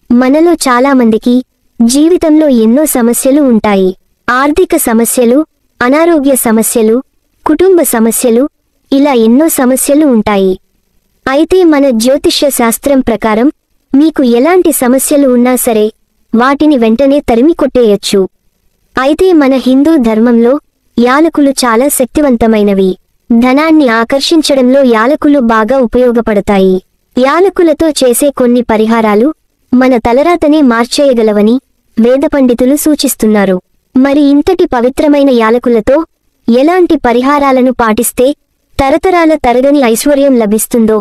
మనలో చాలా మందికి జీవితంలో ఎన్నో సమస్యలు ఉంటాయి. ఆర్థిక సమస్యలు, అనారోగ్య సమస్యలు, కుటుంబ సమస్యలు, ఇలా ఎన్నో సమస్యలు ఉంటాయి. అయితే మన జ్యోతిష్య శాస్త్రం ప్రకారం మీకు ఎలాంటి సమస్యలు ఉన్నా సరే వాటిని వెంటనే తరిమి కొట్టేయొచ్చు. అయితే మన హిందూ ధర్మంలో యాలకులు చాలా శక్తివంతమైనవి. ధనాన్ని ఆకర్షించడంలో యాలకులు బాగా ఉపయోగపడతాయి. యాలకులతో చేసే కొన్ని పరిహారాలు మన తలరాతనే మార్చేయగలవని వేద పండితులు సూచిస్తున్నారు. మరి ఇంతటి పవిత్రమైన యాలకులతో ఎలాంటి పరిహారాలను పాటిస్తే తరతరాల తరగని ఐశ్వర్యం లభిస్తుందో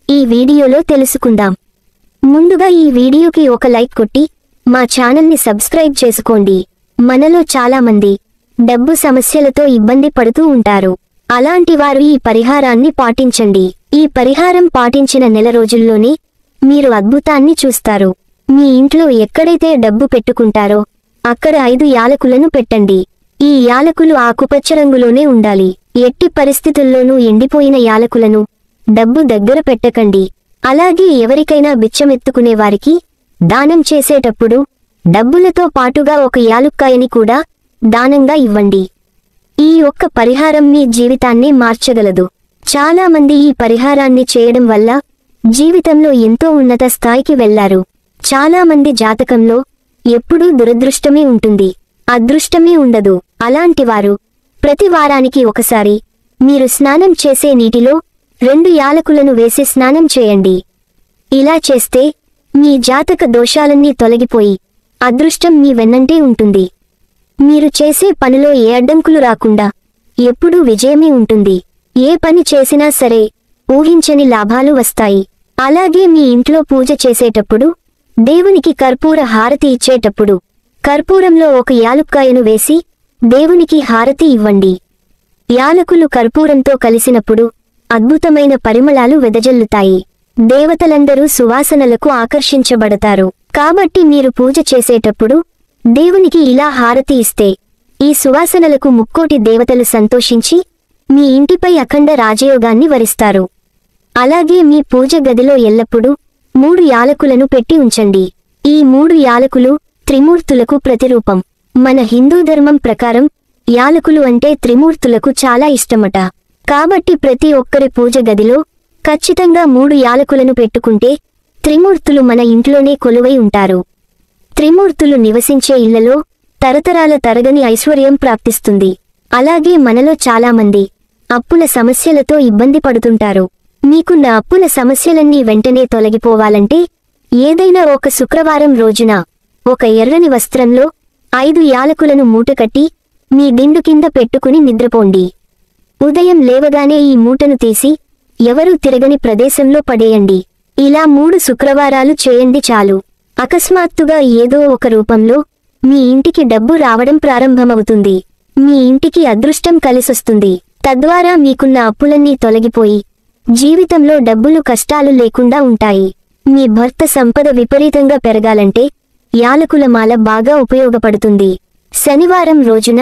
ఈ వీడియోలో తెలుసుకుందాం. ముందుగా ఈ వీడియోకి ఒక లైక్ కొట్టి మా ఛానల్ని సబ్స్క్రైబ్ చేసుకోండి. మనలో చాలా మంది డబ్బు సమస్యలతో ఇబ్బంది పడుతూ ఉంటారు. అలాంటి వారు ఈ పరిహారాన్ని పాటించండి. ఈ పరిహారం పాటించిన నెల రోజుల్లోనే మీరు అద్భుతాన్ని చూస్తారు. మీ ఇంట్లో ఎక్కడైతే డబ్బు పెట్టుకుంటారో అక్కడ 5 యాలకులను పెట్టండి. ఈ యాలకులు ఆకుపచ్చ రంగులోనే ఉండాలి. ఎట్టి పరిస్థితుల్లోనూ ఎండిపోయిన యాలకులను డబ్బు దగ్గర పెట్టకండి. అలాగే ఎవరికైనా బిచ్చమెత్తుకునే వారికి దానం చేసేటప్పుడు డబ్బులతో పాటుగా ఒక యాలుక్కాయని కూడా దానంగా ఇవ్వండి. ఈ ఒక్క పరిహారం మీ జీవితాన్నే మార్చగలదు. చాలా మంది ఈ పరిహారాన్ని చేయడం వల్ల జీవితంలో ఎంతో ఉన్నత స్థాయికి వెళ్లారు. చాలా మంది జాతకంలో ఎప్పుడూ దురదృష్టమే ఉంటుంది, అదృష్టమే ఉండదు. అలాంటివారు ప్రతి వారానికి ఒకసారి మీరు స్నానం చేసే నీటిలో 2 యాలకులను వేసి స్నానం చేయండి. ఇలా చేస్తే మీ జాతక దోషాలన్నీ తొలగిపోయి అదృష్టం మీ వెన్నంటే ఉంటుంది. మీరు చేసే పనిలో ఏ అడ్డంకులు రాకుండా ఎప్పుడూ విజయమే ఉంటుంది. ఏ పని చేసినా సరే ఊహించని లాభాలు వస్తాయి. అలాగే మీ ఇంట్లో పూజ చేసేటప్పుడు దేవునికి కర్పూర హారతి ఇచ్చేటప్పుడు కర్పూరంలో ఒక యాలుక్కాయను వేసి దేవునికి హారతి ఇవ్వండి. యాలకులు కర్పూరంతో కలిసినప్పుడు అద్భుతమైన పరిమళాలు వెదజల్లుతాయి. దేవతలందరూ సువాసనలకు ఆకర్షించబడతారు. కాబట్టి మీరు పూజ చేసేటప్పుడు దేవునికి ఇలా హారతి ఇస్తే ఈ సువాసనలకు ముక్కోటి దేవతలు సంతోషించి మీ ఇంటిపై అఖండ రాజయోగాన్ని వరిస్తారు. అలాగే మీ పూజ గదిలో ఎల్లప్పుడూ 3 యాలకులను పెట్టి ఉంచండి. ఈ 3 యాలకులు త్రిమూర్తులకు ప్రతిరూపం. మన హిందూ ధర్మం ప్రకారం యాలకులు అంటే త్రిమూర్తులకు చాలా ఇష్టమట. కాబట్టి ప్రతి ఒక్కరి పూజ గదిలో ఖచ్చితంగా 3 యాలకులను పెట్టుకుంటే త్రిమూర్తులు మన ఇంట్లోనే కొలువై ఉంటారు. త్రిమూర్తులు నివసించే ఇళ్లలో తరతరాల తరగని ఐశ్వర్యం ప్రాప్తిస్తుంది. అలాగే మనలో చాలా మంది అప్పుల సమస్యలతో ఇబ్బంది పడుతుంటారు. మీకున్న అప్పుల సమస్యలన్నీ వెంటనే తొలగిపోవాలంటే ఏదైనా ఒక శుక్రవారం రోజున ఒక ఎర్రని వస్త్రంలో 5 యాలకులను మూటకట్టి మీ దిండు కింద పెట్టుకుని నిద్రపోండి. ఉదయం లేవగానే ఈ మూటను తీసి ఎవరూ తిరగని ప్రదేశంలో పడేయండి. ఇలా 3 శుక్రవారాలు చేయండి చాలు. అకస్మాత్తుగా ఏదో ఒక రూపంలో మీ ఇంటికి డబ్బు రావడం ప్రారంభమవుతుంది. మీ ఇంటికి అదృష్టం కలిసొస్తుంది. తద్వారా మీకున్న అప్పులన్నీ తొలగిపోయి జీవితంలో డబ్బులు కష్టాలు లేకుండా ఉంటాయి. మీ భర్త సంపద విపరీతంగా పెరగాలంటే యాలకుల మాల బాగా ఉపయోగపడుతుంది. శనివారం రోజున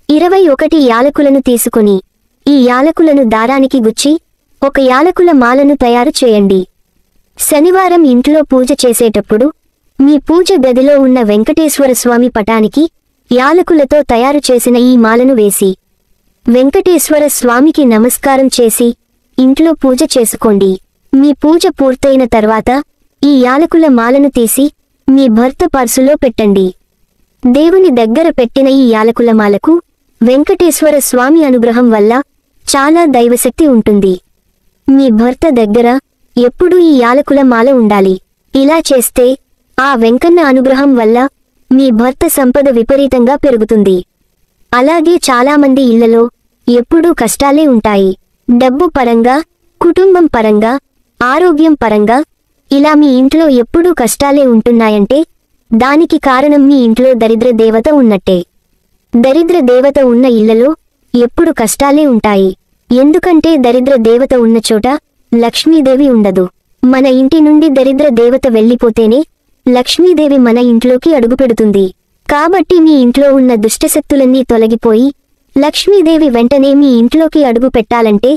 21 యాలకులను తీసుకుని ఈ యాలకులను దారానికి గుచ్చి ఒక యాలకుల మాలను తయారు చేయండి. శనివారం ఇంట్లో పూజ చేసేటప్పుడు మీ పూజ గదిలో ఉన్న వెంకటేశ్వర స్వామి పటానికి యాలకులతో తయారు చేసిన ఈ మాలను వేసి వెంకటేశ్వర స్వామికి నమస్కారం చేసి ఇంట్లో పూజ చేసుకోండి. మీ పూజ పూర్తయిన తర్వాత ఈ యాలకుల మాలను తీసి మీ భర్త పర్సులో పెట్టండి. దేవుని దగ్గర పెట్టిన ఈ యాలకుల మాలకు వెంకటేశ్వర స్వామి అనుగ్రహం వల్ల చాలా దైవశక్తి ఉంటుంది. మీ భర్త దగ్గర ఎప్పుడూ ఈ యాలకుల మాల ఉండాలి. ఇలా చేస్తే ఆ వెంకన్న అనుగ్రహం వల్ల మీ భర్త సంపద విపరీతంగా పెరుగుతుంది. అలాగే చాలామంది ఇళ్లలో ఎప్పుడూ కష్టాలే ఉంటాయి. డబ్బు పరంగా, కుటుంబం పరంగా, ఆరోగ్యం పరంగా ఇలా మీ ఇంట్లో ఎప్పుడూ కష్టాలే ఉంటున్నాయంటే దానికి కారణం మీ ఇంట్లో దరిద్ర దేవత ఉన్నట్టే. దరిద్ర దేవత ఉన్న ఇళ్లలో ఎప్పుడు కష్టాలే ఉంటాయి. ఎందుకంటే దరిద్ర దేవత ఉన్న చోట లక్ష్మీదేవి ఉండదు. మన ఇంటి నుండి దరిద్ర దేవత వెళ్ళిపోతేనే లక్ష్మీదేవి మన ఇంట్లోకి అడుగుపెడుతుంది. కాబట్టి మీ ఇంట్లో ఉన్న దుష్టశక్తులన్నీ తొలగిపోయి లక్ష్మీదేవి వెంటనే మీ ఇంట్లోకి అడుగు పెట్టాలంటే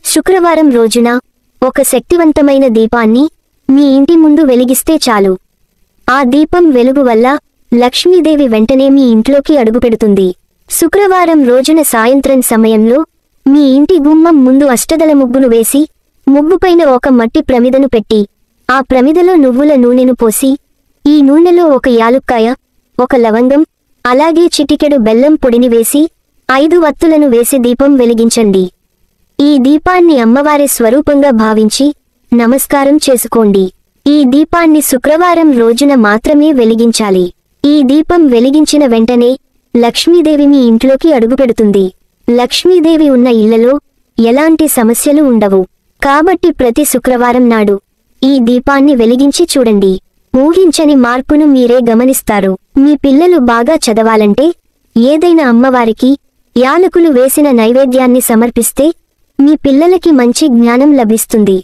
శుక్రవారం రోజున ఒక శక్తివంతమైన దీపాన్ని మీ ఇంటి ముందు వెలిగిస్తే చాలు. ఆ దీపం వెలుగు వల్ల లక్ష్మీదేవి వెంటనే మీ ఇంట్లోకి అడుగుపెడుతుంది. శుక్రవారం రోజున సాయంత్రం సమయంలో మీ ఇంటి గుమ్మం ముందు అష్టదళ ముగ్గును వేసి ముగ్గుపైన ఒక మట్టి ప్రమిదను పెట్టి ఆ ప్రమిదలో నువ్వుల నూనెను పోసి ఈ నూనెలో ఒక యాలుక్కాయ, ఒక లవంగం, అలాగే చిటికెడు బెల్లం పొడిని వేసి 5 వత్తులను వేసి దీపం వెలిగించండి. ఈ దీపాన్ని అమ్మవారి స్వరూపంగా భావించి నమస్కారం చేసుకోండి. ఈ దీపాన్ని శుక్రవారం రోజున మాత్రమే వెలిగించాలి. ఈ దీపం వెలిగించిన వెంటనే లక్ష్మీదేవి మీ ఇంట్లోకి అడుగుపెడుతుంది. లక్ష్మీదేవి ఉన్న ఇళ్లలో ఎలాంటి సమస్యలు ఉండవు. కాబట్టి ప్రతి శుక్రవారం నాడు ఈ దీపాన్ని వెలిగించి చూడండి. ఊహించని మార్పును మీరే గమనిస్తారు. మీ పిల్లలు బాగా చదవాలంటే ఏదైనా అమ్మవారికి యాలకులు వేసిన నైవేద్యాన్ని సమర్పిస్తే మీ పిల్లలకి మంచి జ్ఞానం లభిస్తుంది.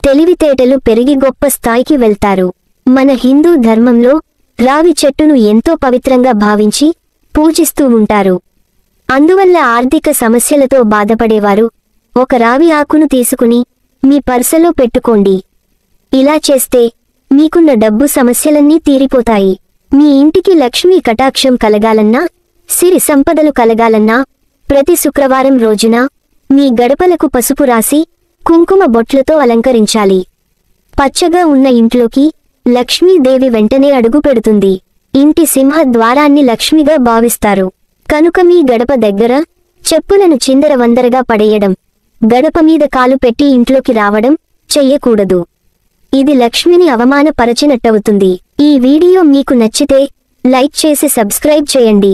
తెలివితేటలు పెరిగి గొప్ప స్థాయికి వెళ్తారు. మన హిందూ ధర్మంలో రావి చెట్టును ఎంతో పవిత్రంగా భావించి పూజిస్తూ ఉంటారు. అందువల్ల ఆర్థిక సమస్యలతో బాధపడేవారు ఒక రావి ఆకును తీసుకుని మీ పర్సలో పెట్టుకోండి. ఇలా చేస్తే మీకున్న డబ్బు సమస్యలన్నీ తీరిపోతాయి. మీ ఇంటికి లక్ష్మీ కటాక్షం కలగాలన్నా, సిరి సంపదలు కలగాలన్నా ప్రతి శుక్రవారం రోజున మీ గడపలకు పసుపు రాసి కుంకుమ బొట్లతో అలంకరించాలి. పచ్చగా ఉన్న ఇంట్లోకి లక్ష్మీదేవి వెంటనే అడుగు పెడుతుంది. ఇంటి సింహ ద్వారాన్ని లక్ష్మిగా భావిస్తారు. కనుక మీ గడప దగ్గర చెప్పులను చిందరవందరగా పడేయడం, గడప మీద కాలు పెట్టి ఇంట్లోకి రావడం చెయ్యకూడదు. ఇది లక్ష్మిని అవమానపరచినట్టవుతుంది. ఈ వీడియో మీకు నచ్చితే లైక్ చేసి సబ్స్క్రైబ్ చేయండి.